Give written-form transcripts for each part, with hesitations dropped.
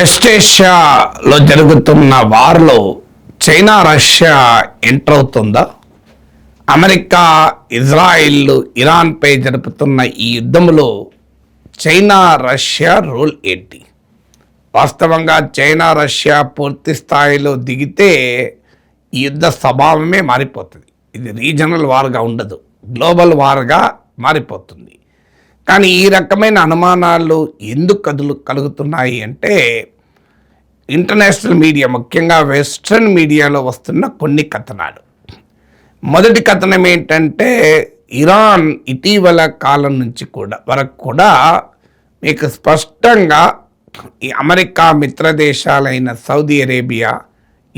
West ఏషియాలో జరుగుతున్న వార్లో China Russia enter అవుతుందా? America Israel ఇరాన్పై జరుపుతున్న ఈ యుద్ధంలో చైనా రష్యా రోల్ ఏంటి? వాస్తవంగా చైనా రష్యా పూర్తి స్థాయిలో దిగితే ఈ యుద్ధ స్వభావమే మారిపోతుంది. ఇది రీజనల్ వార్గా ఉండదు, గ్లోబల్ వార్గా మారిపోతుంది. కానీ ఈ రకమైన అనుమానాలు ఎందుకు కలుగుతున్నాయి అంటే ఇంటర్నేషనల్ మీడియా, ముఖ్యంగా వెస్ట్రన్ మీడియాలో వస్తున్న కొన్ని కథనాలు. మొదటి కథనం ఏంటంటే ఇరాన్ ఇటీవల కాలం నుంచి వరకు కూడా మీకు స్పష్టంగా ఈ అమెరికా మిత్ర దేశాలైన Saudi Arabia,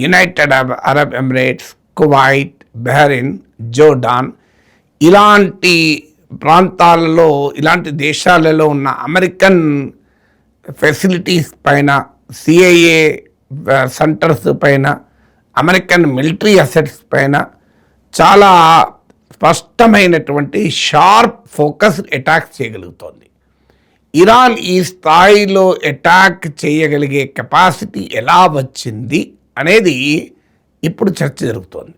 United Arab Emirates, Kuwait, Bahrain, Jordan ఇలాంటి ప్రాంతాలలో, ఇలాంటి దేశాలలో ఉన్న అమెరికన్ ఫెసిలిటీస్ పైన, సిఐఏ సెంటర్స్ పైన, అమెరికన్ మిలిటరీ అసెట్స్ పైన చాలా స్పష్టమైనటువంటి షార్ప్ ఫోకస్ అటాక్ చేయగలుగుతోంది. ఇరాన్ ఈ స్థాయిలో అటాక్ చేయగలిగే కెపాసిటీ ఎలా వచ్చింది అనేది ఇప్పుడు చర్చ జరుగుతోంది.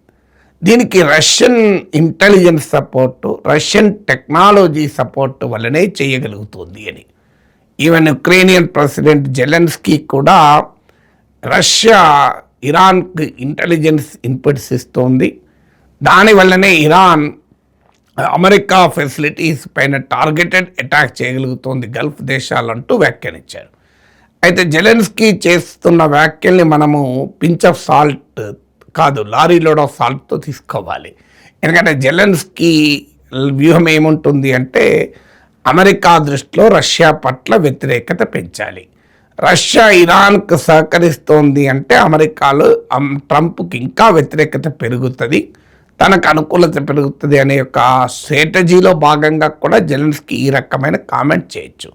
దీనికి Russian intelligence support, Russian technology support వల్లనే చేయగలుగుతుంది అని. ఈవెన్ ఉక్రేనియన్ ప్రెసిడెంట్ జెలెన్స్కీ కూడా రష్యా ఇరాన్కి ఇంటెలిజెన్స్ ఇన్పుట్స్ ఇస్తోంది, దానివల్లనే ఇరాన్ అమెరికా ఫెసిలిటీస్ పైన టార్గెటెడ్ అటాక్ చేయగలుగుతోంది గల్ఫ్ దేశాలంటూ వ్యాఖ్యానించారు. అయితే జెలెన్స్కీ చేస్తున్న వ్యాఖ్యల్ని మనము పించ్ ఆఫ్ సాల్ట్ కాదు, లారీ లోడ్ ఆఫ్ సాల్ట్తో తీసుకోవాలి. ఎందుకంటే జెలెన్స్కీ వ్యూహం ఏముంటుంది అంటే అమెరికా దృష్టిలో రష్యా పట్ల వ్యతిరేకత పెంచాలి. రష్యా ఇరాన్కు సహకరిస్తోంది అంటే అమెరికాలో ట్రంప్కి ఇంకా వ్యతిరేకత పెరుగుతుంది, తనకు అనుకూలత పెరుగుతుంది అనే ఒక స్ట్రాటజీలో భాగంగా కూడా జెలెన్స్కీ ఈ రకమైన కామెంట్ చేయొచ్చు.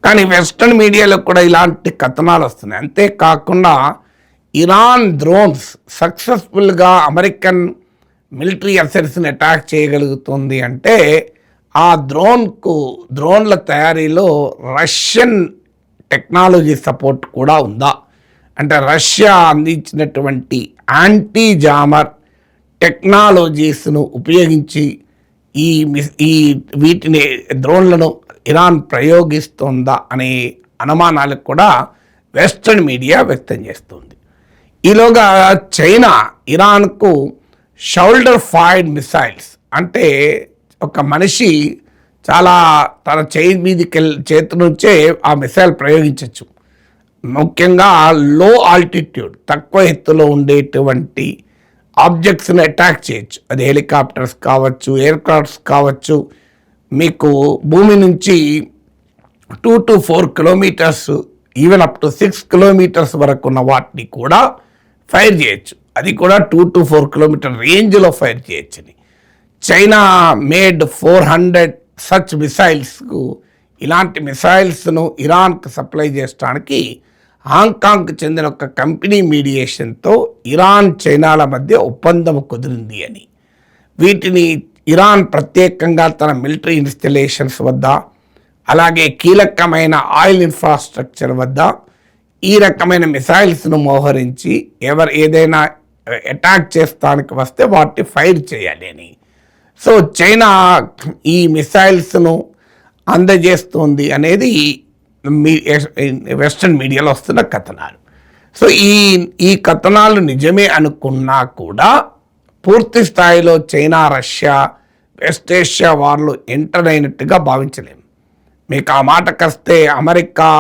కానీ వెస్ట్రన్ మీడియాలో కూడా ఇలాంటి కథనాలు వస్తున్నాయి. అంతేకాకుండా ఇరాన్ డ్రోన్స్ సక్సెస్ఫుల్గా అమెరికన్ మిలిటరీ అసెట్స్ని అటాక్ చేయగలుగుతుంది అంటే ఆ డ్రోన్ల తయారీలో రష్యన్ టెక్నాలజీ సపోర్ట్ కూడా ఉందా అంటే రష్యా అందించినటువంటి యాంటీ జామర్ టెక్నాలజీస్ను ఉపయోగించి ఈ వీటిని డ్రోన్లను ఇరాన్ ప్రయోగిస్తుందా అనే అనుమానాలకు కూడా వెస్ట్రన్ మీడియా వ్యక్తం చేస్తుంది. ఈలోగా చైనా ఇరాన్కు షోల్డర్ ఫైర్డ్ మిసైల్స్ అంటే ఒక మనిషి చాలా తన చేతి నుంచే ఆ మిసైల్ ప్రయోగించవచ్చు. ముఖ్యంగా లో ఆల్టిట్యూడ్, తక్కువ ఎత్తులో ఉండేటువంటి ఆబ్జెక్ట్స్ని అటాక్ చేయొచ్చు. అది హెలికాప్టర్స్ కావచ్చు, ఎయిర్క్రాఫ్ట్స్ కావచ్చు. మీకు భూమి నుంచి 2 to 4 kilometres, even up to 6 kilometres వరకు ఉన్న వాటిని కూడా ఫైర్ చేయొచ్చు. అది కూడా 2 to 4 కిలోమీటర్ రేంజ్లో ఫైర్ చేయొచ్చని. చైనా మేడ్ 400 సచ్ మిసైల్స్కు, ఇలాంటి మిసైల్స్ను ఇరాన్కు సప్లై చేయడానికి హాంకాంగ్కు చెందిన ఒక కంపెనీ మీడియేషన్తో ఇరాన్ చైనాల మధ్య ఒప్పందం కుదిరింది అని. వీటిని ఇరాన్ ప్రత్యేకంగా తన మిలిటరీ ఇన్స్టలేషన్స్ వద్ద, అలాగే కీలకమైన ఆయిల్ ఇన్ఫ్రాస్ట్రక్చర్ వద్ద ఈ రకమైన మిసైల్స్ను మోహరించి ఏదైనా అటాక్ చేస్తానికి వస్తే వాటిని ఫైర్ చేయాలి అని. సో చైనా ఈ మిసైల్స్ను అందజేస్తుంది అనేది వెస్ట్రన్ మీడియాలో వస్తున్న కథనాలు. సో ఈ కథనాలు నిజమే అనుకున్నా కూడా పూర్తి స్థాయిలో చైనా రష్యా వెస్ట్ ఏషియా వార్లు ఎంటర్ అయినట్టుగా భావించలేము. మీకు ఆ మాటకొస్తే అమెరికా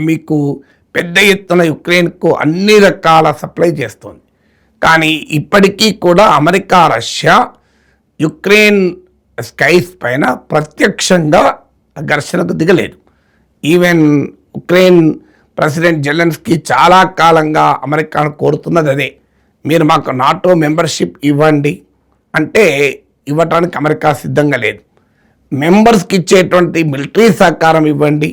మీకు పెద్ద ఎత్తున యుక్రెయిన్కు అన్ని రకాల సప్లై చేస్తుంది. కానీ ఇప్పటికీ కూడా అమెరికా రష్యా యుక్రెయిన్ స్కైస్ పైన ప్రత్యక్షంగా ఘర్షణకు దిగలేదు. ఈవెన్ ఉక్రెయిన్ ప్రెసిడెంట్ జెలెన్స్కీ చాలా కాలంగా అమెరికాను కోరుతున్నది అదే, మీరు మాకు నాటో మెంబర్షిప్ ఇవ్వండి అంటే ఇవ్వటానికి అమెరికా సిద్ధంగా లేదు. మెంబర్స్కి ఇచ్చేటువంటి మిలిటరీ సహకారం ఇవ్వండి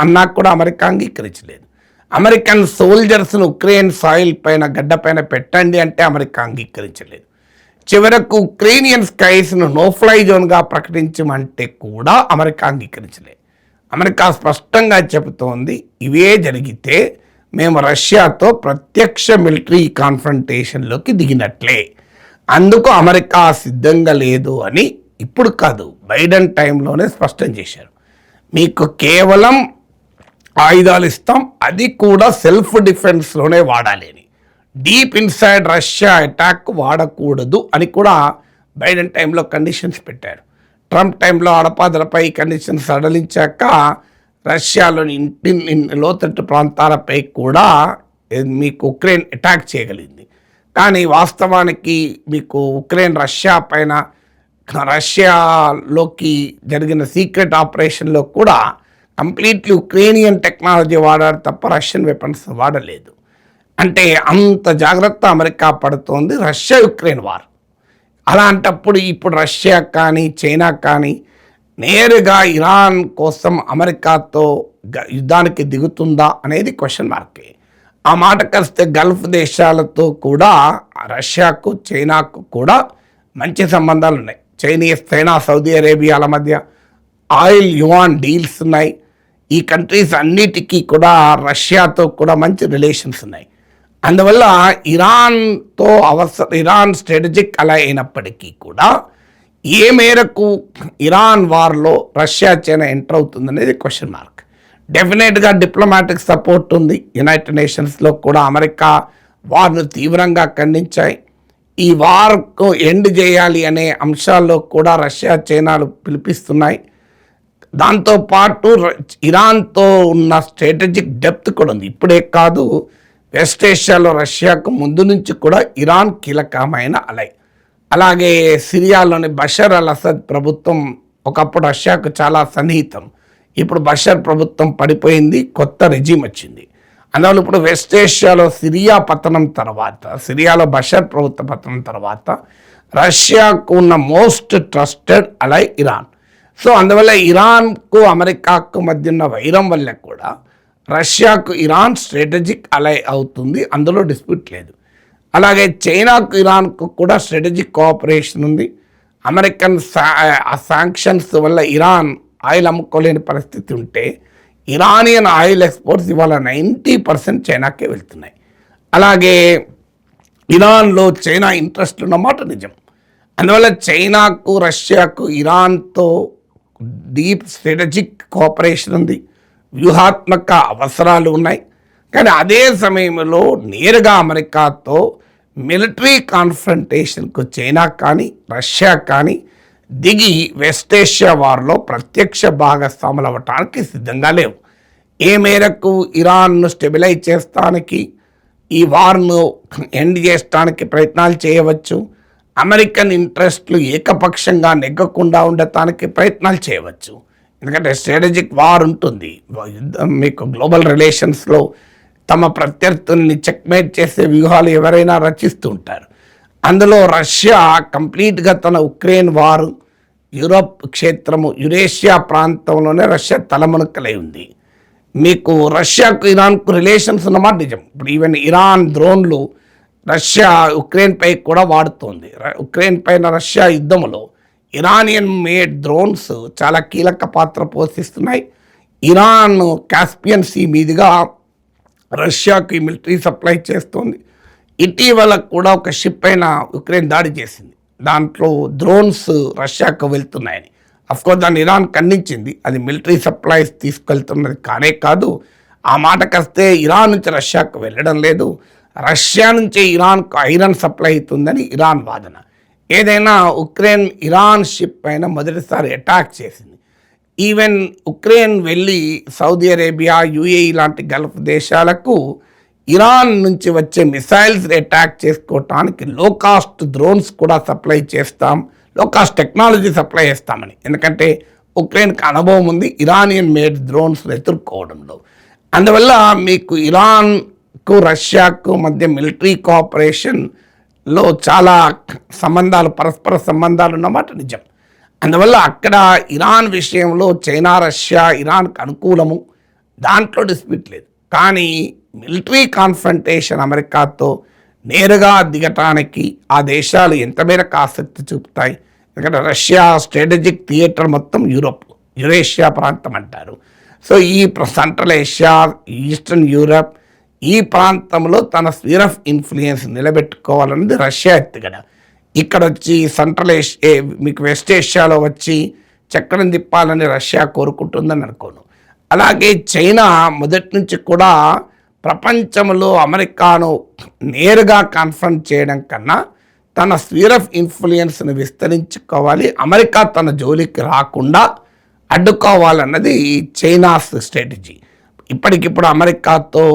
అన్నా కూడా అమెరికా అంగీకరించలేదు. అమెరికన్ సోల్జర్స్ను ఉక్రెయిన్ సాయిల్ పైన, గడ్డ పైన పెట్టండి అంటే అమెరికా అంగీకరించలేదు. చివరకు ఉక్రెయినియన్ స్కైస్ను నో ఫ్లై జోన్గా ప్రకటించమంటే కూడా అమెరికా అంగీకరించలేదు. అమెరికా స్పష్టంగా చెబుతోంది, ఇవే జరిగితే మేము రష్యాతో ప్రత్యక్ష మిలిటరీ కాన్ఫ్రంటేషన్లోకి దిగినట్లే, అందుకు అమెరికా సిద్ధంగా లేదు అని ఇప్పుడు కాదు, బైడెన్ టైంలోనే స్పష్టం చేశారు. మీకు కేవలం ఆయుధాలు ఇస్తాం, అది కూడా సెల్ఫ్ డిఫెన్స్లోనే వాడాలి అని. డీప్ ఇన్సైడ్ రష్యా అటాక్ వాడకూడదు అని కూడా బైడెన్ టైంలో కండిషన్స్ పెట్టారు. ట్రంప్ టైంలో అడపాదలపై కండిషన్స్ సడలించాక రష్యాలోని లోతట్టు ప్రాంతాలపై కూడా మీకు ఉక్రెయిన్ అటాక్ చేయగలిగింది. కానీ వాస్తవానికి మీకు ఉక్రెయిన్ రష్యాలోకి జరిగిన సీక్రెట్ ఆపరేషన్లో కూడా కంప్లీట్లీ ఉక్రేనియన్ టెక్నాలజీ వాడారు తప్ప రష్యన్ వెపన్స్ వాడలేదు. అంటే అంత జాగ్రత్త అమెరికా పడుతోంది రష్యా యుక్రెయిన్ వార్. అలాంటప్పుడు ఇప్పుడు రష్యా కానీ చైనా కానీ నేరుగా ఇరాన్ కోసం అమెరికాతో యుద్ధానికి దిగుతుందా అనేది క్వశ్చన్ మార్కే. ఆ మాట కలిస్తే గల్ఫ్ దేశాలతో కూడా రష్యాకు చైనాకు కూడా మంచి సంబంధాలు ఉన్నాయి. చైనా సౌదీ అరేబియాల మధ్య ఆయిల్ యువాన్ డీల్స్ ఉన్నాయి. ఈ కంట్రీస్ అన్నిటికీ కూడా రష్యాతో కూడా మంచి రిలేషన్స్ ఉన్నాయి. అందువల్ల ఇరాన్ స్ట్రాటజిక్ అలా అయినప్పటికీ కూడా ఏ మేరకు ఇరాన్ వార్లో రష్యా చైనా ఎంటర్ అవుతుందనేది క్వశ్చన్ మార్క్. డెఫినెట్గా డిప్లొమాటిక్ సపోర్ట్ ఉంది. యునైటెడ్ నేషన్స్లో కూడా అమెరికా వార్ను తీవ్రంగా ఖండించాయి. ఈ వార్కు ఎండ్ చేయాలి అనే అంశాల్లో కూడా రష్యా చైనాలు పిలిపిస్తున్నాయి. దాంతోపాటు ఇరాన్తో ఉన్న స్ట్రాటజిక్ డెప్త్ కూడా ఉంది. ఇప్పుడే కాదు, వెస్ట్ ఏషియాలో రష్యాకు ముందు నుంచి కూడా ఇరాన్ కీలకమైన అలాగే సిరియాలోని బషర్ అల్ అసద్ ప్రభుత్వం ఒకప్పుడు రష్యాకు చాలా సన్నిహితం. ఇప్పుడు బషర్ ప్రభుత్వం పడిపోయింది, కొత్త రెజీమ్ వచ్చింది. అందువల్ల ఇప్పుడు వెస్ట్ ఏషియాలో సిరియాలో బషర్ ప్రభుత్వ పతనం తర్వాత రష్యాకు ఉన్న మోస్ట్ ట్రస్టెడ్ ఇరాన్. సో అందువల్ల ఇరాన్కు అమెరికాకు మధ్య ఉన్న వైరం వల్ల కూడా రష్యాకు ఇరాన్ స్ట్రాటజిక్ అవుతుంది, అందులో డిస్ప్యూట్ లేదు. అలాగే చైనాకు ఇరాన్కు కూడా స్ట్రాటజిక్ కోఆపరేషన్ ఉంది. అమెరికన్ శాంక్షన్స్ వల్ల ఇరాన్ ఆయిల్ అమ్ముకోలేని పరిస్థితి ఉంటే ఇరానియన్ ఆయిల్ ఎక్స్పోర్ట్స్ ఇవాళ 90% చైనాకే వెళ్తున్నాయి. అలాగే ఇరాన్లో చైనా ఇంట్రెస్ట్ ఉన్నమాట నిజం. అందువల్ల చైనాకు రష్యాకు ఇరాన్తో డీప్ స్ట్రాటజిక్ కోఆపరేషన్ ఉంది, వ్యూహాత్మక అవసరాలు ఉన్నాయి. కానీ అదే సమయంలో నేరుగా అమెరికాతో మిలిటరీ కాన్ఫ్రంటేషన్కు చైనా కానీ రష్యా కానీ దిగి వెస్ట్ ఏషియా వార్లో ప్రత్యక్ష భాగస్వాములు అవ్వటానికి సిద్ధంగా లేవు. ఏ మేరకు ఇరాన్ను స్టెబిలైజ్ చేస్తానికి, ఈ వార్ను ఎండ్ చేయడానికి ప్రయత్నాలు చేయవచ్చు, అమెరికన్ ఇంట్రెస్ట్లు ఏకపక్షంగా నెగ్గకుండా ఉండటానికి ప్రయత్నాలు చేయవచ్చు. ఎందుకంటే స్ట్రాటజిక్ వార్ ఉంటుంది. మీకు గ్లోబల్ రిలేషన్స్లో తమ ప్రత్యర్థుల్ని చెక్మేట్ చేసే వ్యూహాలు ఎవరైనా రచిస్తూ ఉంటారు. అందులో రష్యా కంప్లీట్గా తన ఉక్రెయిన్ వారు యూరోప్ క్షేత్రము యురేషియా ప్రాంతంలోనే రష్యా తలమునకలై ఉంది. మీకు రష్యాకు ఇరాన్కు రిలేషన్స్ ఉన్నమాట నిజం. ఇప్పుడు ఈవెన్ ఇరాన్ డ్రోన్లు రష్యా ఉక్రెయిన్పై కూడా వాడుతోంది. ఉక్రెయిన్ పైన రష్యా యుద్ధంలో ఇరానియన్ మేడ్ డ్రోన్స్ చాలా కీలక పాత్ర పోషిస్తున్నాయి. ఇరాన్ కాస్పియన్ సీ మీదుగా రష్యాకి మిలిటరీ సప్లై చేస్తోంది. ఇటీవల కూడా ఒక షిప్ అయిన ఉక్రెయిన్ దాడి చేసింది. దాంట్లో డ్రోన్స్ రష్యాకు వెళ్తున్నాయని. అఫ్కోర్స్ దాన్ని ఇరాన్ ఖండించింది. అది మిలిటరీ సప్లైస్ తీసుకెళ్తున్నది కానే కాదు. ఆ మాటకొస్తే ఇరాన్ నుంచి రష్యాకు వెళ్ళడం లేదు, రష్యా నుంచి ఇరాన్కు ఐరన్ సప్లై అవుతుందని ఇరాన్ వాదన. ఏదైనా ఉక్రెయిన్ ఇరాన్ షిప్ పైన మొదటిసారి అటాక్ చేసింది. ఈవెన్ ఉక్రెయిన్ వెళ్ళి సౌదీ అరేబియా, యుఏఈ లాంటి గల్ఫ్ దేశాలకు ఇరాన్ నుంచి వచ్చే మిసైల్స్ అటాక్ చేసుకోవటానికి లో కాస్ట్ డ్రోన్స్ కూడా సప్లై చేస్తాం, లో కాస్ట్ టెక్నాలజీ సప్లై చేస్తామని. ఎందుకంటే ఉక్రెయిన్కి అనుభవం ఉంది ఇరానియన్ మేడ్ డ్రోన్స్ ఎదుర్కోవడంలో. అందువల్ల మీకు ఇరాన్కు రష్యాకు మధ్య మిలిటరీ కోఆపరేషన్లో చాలా పరస్పర సంబంధాలు ఉన్నమాట నిజం. అందువల్ల అక్కడ ఇరాన్ విషయంలో చైనా రష్యా ఇరాన్కు అనుకూలము, దాంట్లో డిస్ప్యూట్ లేదు. కానీ మిలిటరీ కాన్ఫ్రంటేషన్ అమెరికాతో నేరుగా దిగటానికి ఆ దేశాలు ఎంత మేరకు ఆసక్తి చూపుతాయి? ఎందుకంటే రష్యా స్ట్రాటజిక్ థియేటర్ మొత్తం యురేషియా ప్రాంతం అంటారు. సో ఈ సెంట్రల్ ఏషియా, ఈస్టర్న్ యూరప్ ఈ ప్రాంతంలో తన స్ఫియర్ ఆఫ్ ఇన్ఫ్లుయెన్స్ నిలబెట్టుకోవాలన్నది రష్యా ఎత్తుగడ. ఇక్కడ వచ్చి సెంట్రల్ ఏషియా మీకు వెస్ట్ ఏషియాలో వచ్చి చక్రం తిప్పాలని రష్యా కోరుకుంటుందని అనుకోను. అలాగే చైనా మొదటి నుంచి కూడా ప్రపంచంలో అమెరికాను నేరుగా కన్ఫ్రంట్ చేయడం కన్నా తన స్ఫియర్ ఆఫ్ ఇన్ఫ్లుయెన్స్ని విస్తరించుకోవాలి, అమెరికా తన జోలికి రాకుండా అడ్డుకోవాలన్నది చైనాస్ స్ట్రాటజీ. ఇప్పటికిప్పుడు అమెరికాతో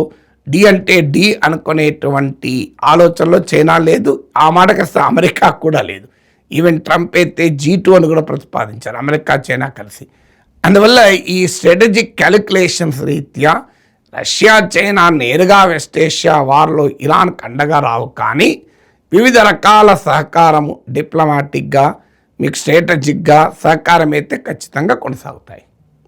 డి అంటే డి అనుకునేటువంటి ఆలోచనలో చైనా లేదు, ఆ మాటకొస్తే అమెరికా కూడా లేదు. ఈవెన్ ట్రంప్ అయితే G2 అని కూడా ప్రతిపాదించారు, అమెరికా చైనా కలిసి. అందువల్ల ఈ స్ట్రాటజిక్ క్యాలిక్యులేషన్స్ రీత్యా రష్యా చైనా నేరుగా వెస్ట్ ఏషియా వార్లో ఇరాన్కి అండగా రావు, కానీ వివిధ రకాల సహకారము డిప్లొమాటిక్గా మీకు స్ట్రాటజిక్గా సహకారం అయితే ఖచ్చితంగా కొనసాగుతాయి.